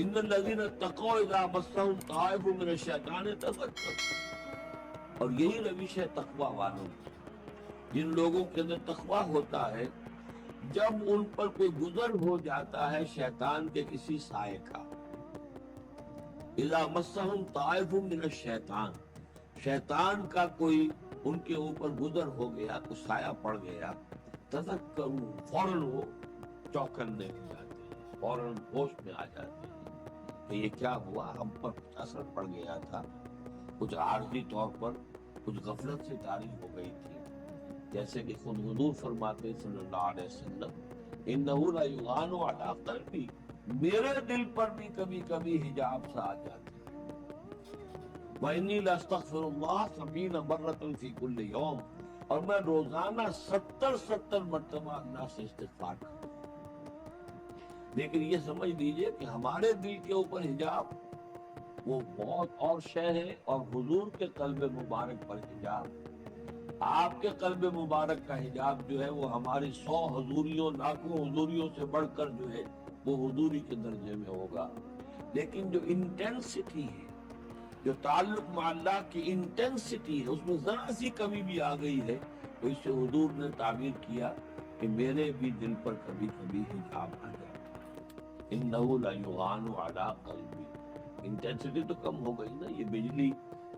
ان الذین اتقوا اذا مسهم طائف من الشیطان تذکروا، اور یہی روش ہے تقوی والوں کی، جن لوگوں کے اندر تقوی ہوتا ہے جب ان پر کوئی گزر ہو جاتا ہے شیطان کے کسی سائے کا. اذا مسهم طائف من الشیطان، شیطان کا کوئی ان کے اوپر گزر ہو گیا، کوئی سایہ پڑ گیا، تذکروا، فوراً وہ چوکنے ہو جاتے ہیں، فوراً ہوش میں آ جاتے ہیں کہ یہ کیا ہوا، ہم پر کچھ اثر پڑ گیا تھا، کچھ عارضی طور پر کچھ غفلت سے طاری ہو گئی تھی. جیسے کہ خود حضور فرماتے صلی اللہ علیہ وسلم، انہ لا یغان علی قلبی، میرے دل پر بھی کبھی کبھی حجاب سا آ جاتے ہیں. وَإِنِّي لَأَسْتَغْفِرُ اللَّهَ 70 مرة فی کل یوم، اور میں روزانہ 70 مرتبہ اللہ سے استغفار کرتا ہوں. لیکن یہ سمجھ لیجئے کہ ہمارے دل کے اوپر حجاب وہ بہت اور شے ہے، اور حضور کے قلب مبارک پر حجاب، آپ کے قلب مبارک کا حجاب جو ہے وہ ہماری 100 حضوریوں، لاکھوں حضوریوں سے بڑھ کر جو ہے وہ حضوری کے درجے میں ہوگا. لیکن جو انٹینسٹی ہے، جو تعلق مع اللہ کی انٹینسٹی ہے، اس میں ذرا سی کمی بھی آ گئی ہے تو اس سے حضور نے تعبیر کیا کہ میرے بھی دل پر کبھی کبھی حجاب آ جاتا ہے. انہ لا یغان علی قلبی، انٹینسٹی تو کم ہو گئی نا، یہ بجلی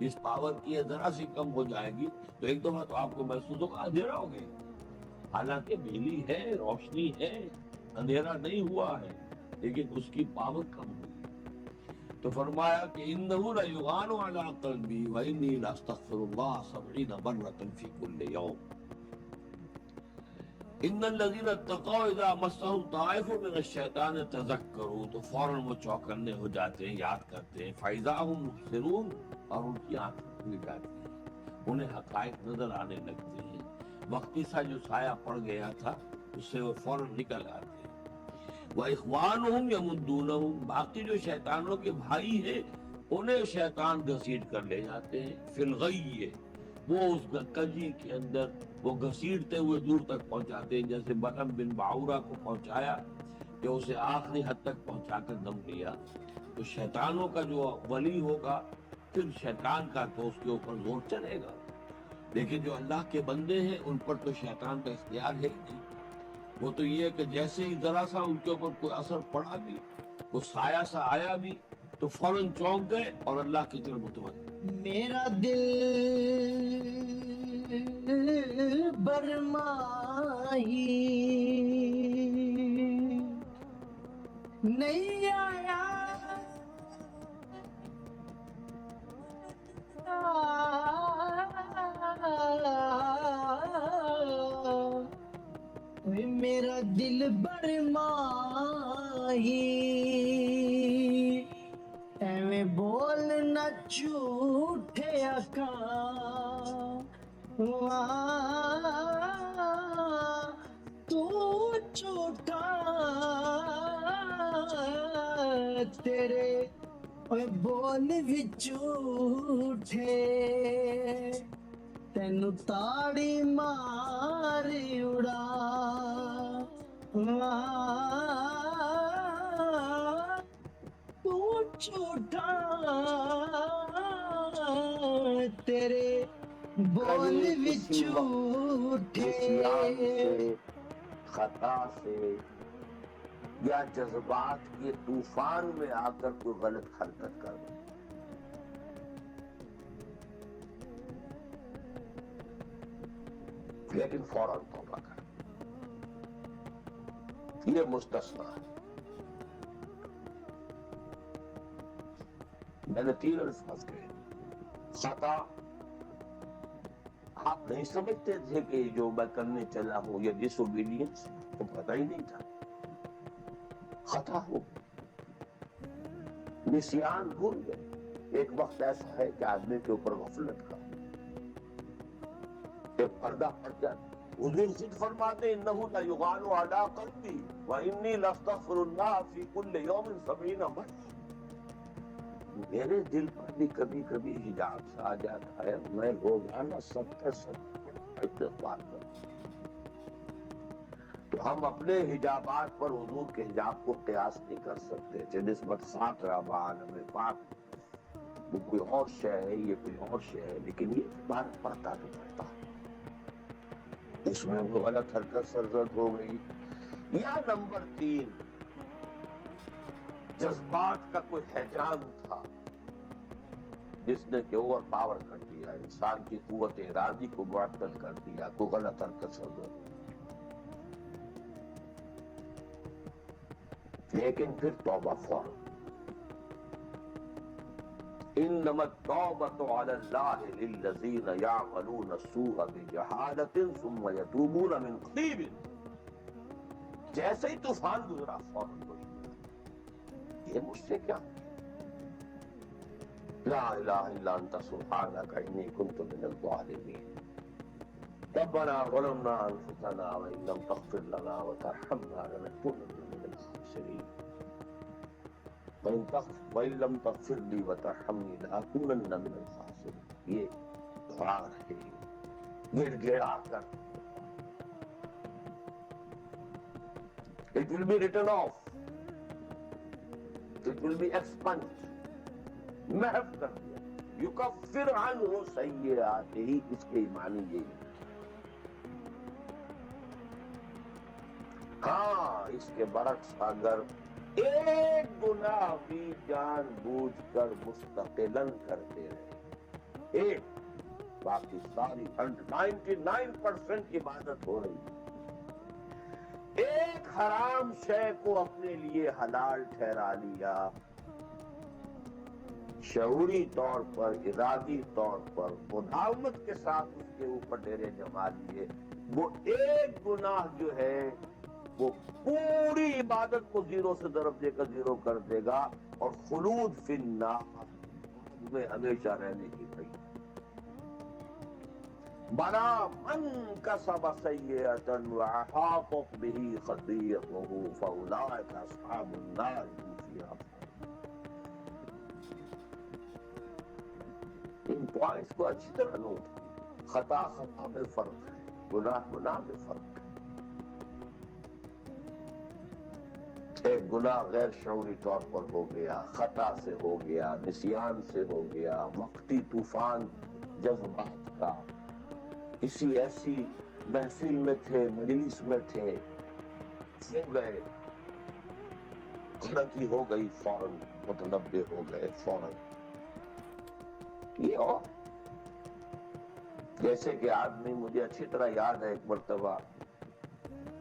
اس پاور کی ہے، ذرا سی کم ہو جائے گی تو ایک دفعہ تو آپ کو محسوس ہوگا اندھیرا ہو گیا، حالانکہ بجلی ہے، روشنی ہے، اندھیرا نہیں ہوا ہے، لیکن اس کی پاور کم ہوئی. تو فرمایا کہ انہ لا یغان علی قلبی وانی لاستغفر اللہ 70 مرة فی کل یوم. ان الذین اتقوا اذا مسهم طائف من الشیطان تذکروا، تو فوراً وہ چوکنے ہو جاتے ہیں، یاد کرتے ہیں. فاذا هم مبصرون، اور ان کی آنکھیں کھل جاتی ہیں، انہیں حقائق نظر آنے لگتے ہیں، وقتی سا جو سایہ پڑ گیا تھا اس سے وہ فوراً نکل آتے ہیں. وَإِخْوَانُهُمْ يَمُدُّونَهُمْ، باقی جو شیطانوں کے بھائی ہیں انہیں شیطان گھسیٹ کر لے جاتے ہیں. فی الغی، وہ اس کنجی کے اندر وہ گھسیٹتے ہوئے دور تک پہنچاتے ہیں، جیسے بلعم بن باعورہ کو پہنچایا کہ اسے آخری حد تک پہنچا کر دم لیا. تو شیطانوں کا جو ولی ہوگا پھر شیطان کا تو اس کے اوپر زور چلے گا، لیکن جو اللہ کے بندے ہیں ان پر تو شیطان کا اختیار ہے ہی نہیں. وہ تو یہ ہے کہ جیسے ہی ذرا سا ان کے اوپر کوئی اثر پڑا بھی، کوئی سایہ سا آیا بھی تو فوراً چونک گئے اور اللہ کی طرف متوجہ. میرا دل برمائی نہیں آیا، میرا دل برمائی، ایویں بول نہ جھوٹے آقا، تو جھوٹا تیرے بول بھی جھوٹے، تینو تاڑی ماری اڑا، تو جھوٹا تیرے بول کہیں بھی کسی وقت جھوٹے. نسیان سے، خطا سے یا جذبات کے طوفان میں آ کر کوئی غلط حرکت کر دے، لیکن فوراً توبہ کر، یہ مستثنا ہے. میں نے 3 الفاظ کہے. خطا، آپ نہیں سمجھتے تھے کہ جو میں کرنے چلا ہوں یہ ڈس اوبیڈینس، تو پتہ ہی نہیں تھا، خطا ہو گئی. نسیان بھول گئے. ایک وقت ایسا ہے کہ آدمی کے اوپر غفلت کا ایک پردہ پڑ جاتا. حضور خود فرماتے ہیں انہ لا یغان علی قلبی وانی لاستغفر اللہ فی کل یوم 70 مرة، میرے دل پر بھی کبھی کبھی حجاب سا آ جاتا ہے، میں روزانہ 70 استغفار کرتا ہوں. تو تو ہم اپنے حجابات پر حضور کے حجاب کو قیاس نہیں کر سکتے کہ نسبت ساتھ رہا عالم پاک وہ کوئی اور شے ہے، یہ کوئی اور شے ہے، لیکن یہ بات پڑھتا تو پڑھتا اس میں وہ غلط حرکت سرزد ہو گئی۔ یا نمبر 3، جذبات کا کوئی ہیجان تھا جس نے کہ اوور پاور کر دیا، انسان کی قوت ارادی کو معطل کر دیا، کوئی غلط حرکت سرزد۔ لیکن پھر توبہ فوراً، انما التوبۃ علی اللہ للذین یعملون السوء بجہالۃ ثم یتوبون من قریب، جیسے ہی طوفان گزرا فوراً بولی یہ مجھ سے کیا، لا الہ الا انت سبحانک انی کنت من الظالمین، ربنا ظلمنا انفسنا وان لم تغفر لنا وترحمنا لنکونن من الخاسرین، وَإِن لَّمْ تَغْفِرْ لِي وَتَرْحَمْنِي لَأَكُونَنَّ مِنَ الْخَاسِرِينَ۔ یہ دعا ہے، گڑ گڑا کر it will be written off, it will be expunged، محو کر دیا، یکفر عنہ سیئاتہ، اس کے معنی یہ ہے۔ ہاں اس کے برعکس اگر ایک گناہ بھی جان بوجھ کر مستقلاً کرتے رہے، ایک، باقی ساری 99% عبادت ہو رہی، ایک حرام شے کو اپنے لیے حلال ٹھہرا لیا، شعوری طور پر، ارادی طور پر، مداومت کے ساتھ اس کے اوپر ڈیرے جما لیے، وہ ایک گناہ جو ہے وہ پوری عبادت کو زیرو سے ضرب دے کر زیرو کر دے گا، اور خلود فی النار میں ہمیشہ رہنے کی بھئی۔ بلا من کسب سیئۃ وأحاطت بہ خطیئتہ فاولئک اصحاب النار هم فیہا خالدون۔ ان پوائنٹس کو اچھی طرح نوٹ کیجیے، خطا میں فرق ہے، گناہ میں فرق ہے۔ ایک گناہ غیر شعوری طور پر ہو گیا، خطا سے ہو گیا، نسیان سے ہو گیا، وقتی طوفان جذبات کا، کسی ایسی محفل میں تھے، مجلس میں تھے، سو گئے، غلطی ہو گئی، فوراً متنبہ ہو گئے، فوراً یہ اور جیسے کہ آدمی، مجھے اچھی طرح یاد ہے ایک مرتبہ،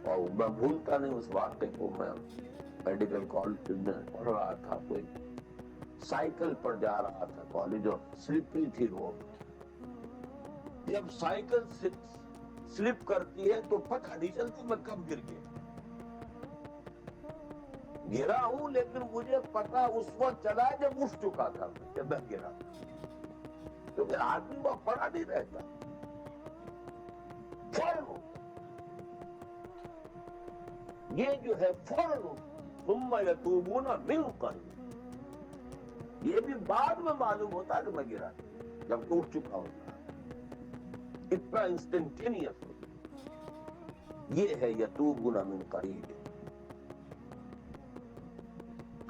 اور میں بھولتا نہیں اس واقعے کو، میں میڈیکل کالج میں پڑھ رہا تھا، کوئی سائیکل پر جا رہا تھا کالج، اور سلپری تھی روڈ، جب سائیکل سلپ کرتی ہے تو پتہ نہیں چلتی میں کب گر گیا، گرا ہوں لیکن مجھے پتا اس وقت چلا جب اٹھ چکا تھا کہ میں گرا، کیونکہ آدمی وہ پڑا نہیں رہتا، فوراً یہ جو ہے فوراً ثم یتوبون من قریب، یہ بھی بعد میں معلوم ہوتا کہ میں گرا جب ٹوٹ چکا ہوتا، اتنا انسٹنٹینیس ہوتا، یہ ہے یتوبون من قریب۔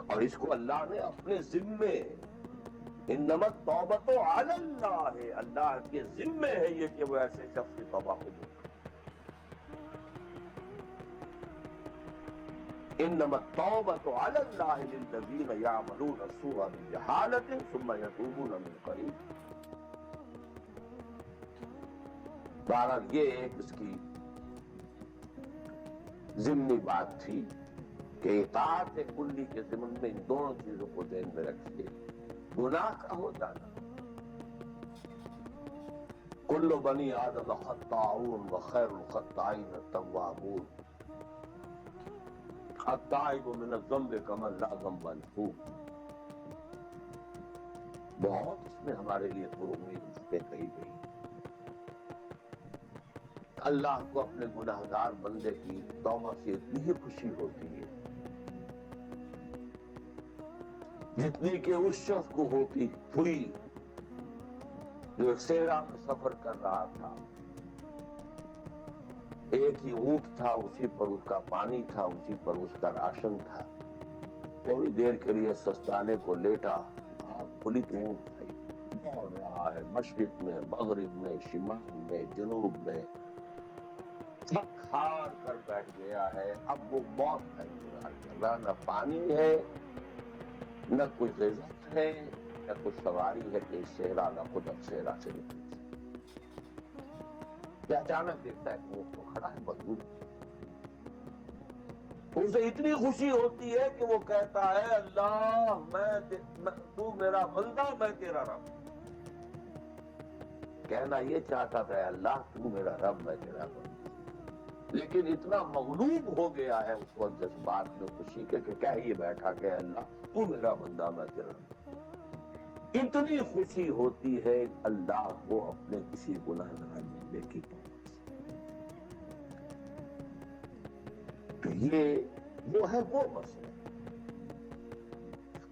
اور اس کو اللہ نے اپنے ذمے، انما التوبۃ علی اللہ، اللہ کے ذمے ہے یہ کہ وہ ایسے شخص کی توبہ قبول کرے۔ انما التوبۃ علی اللہ للذین یعملون السوء بجہالۃ ثم یتوبون من قریب۔ بہرحال یہ ایک اس کی ضمنی بات تھی کہ اطاعت کلی کے ضمن میں ان دونوں چیزوں کو ذہن میں رکھیے، گناہ کا ہو جانا، کل بنی آدم خطاؤون وخیر الخطائین التوابون، التائب من الذنب کمن لا ذنب له، بہت اس میں ہمارے لیے باتیں کہی گئی۔ اللہ کو اپنے گناہگار بندے کی توبہ سے اتنی ہی خوشی ہوتی ہے جتنی کہ اس شخص کو ہوتی ہوئی جو ایک صحرا میں سفر کر رہا تھا، ایک ہی اونٹ تھا، اسی پر اس کا پانی تھا، اسی پر اس کا راشن تھا. تھوڑی دیر کے لیے سستانے کو لیٹا، کھلی اونٹ تھی، دوڑ رہا ہے مشرق میں، مغرب میں، شمال میں، جنوب میں، تھک ہار کر بیٹھ گیا ہے. اب وہ موت کا انتظار کر رہا، نہ پانی ہے، نہ کوئی غذا ہے، نہ کوئی سواری ہے کہ اس صحرا نہ خود اب صحرا سے نکل جائے. کہ اچانک دیکھتا ہے کہ وہ تو کھڑا ہے مضبوط. اسے اتنی خوشی ہوتی ہے کہ وہ کہتا ہے اللہ تو میرا بندہ، میں تیرا رب. کہنا یہ چاہتا تھا اللہ تو میرا رب، میں تیرا بندہ، لیکن اتنا مغلوب ہو گیا ہے اس وقت جذبات میں خوشی کے کہ کہہ یہ بیٹھا کہ اللہ تو میرا بندہ، میں تیرا رب. اتنی خوشی ہوتی ہے اللہ کو اپنے کسی گناہگار بندے کی توبہ. تو یہ وہ ہے وہ مسئلہ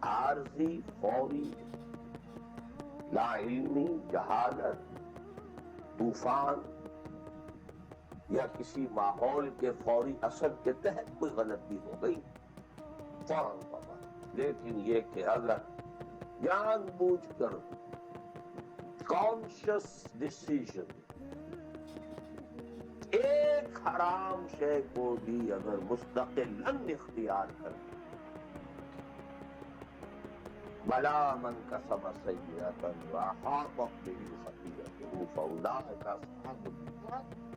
عارضی، فوری، لا علمی، جہالت، طوفان یا کسی ماحول کے فوری اثر کے تحت کوئی غلطی ہو گئی فوراً توبہ. لیکن یہ کہ اگر جان بوجھ کر کانشس ڈیسیژن ایک حرام شے کو بھی اگر مستقلاً اختیار کر بلا من کسب سیئۃ وأحاطت بہ خطیئتہ فأولئک اصحاب النار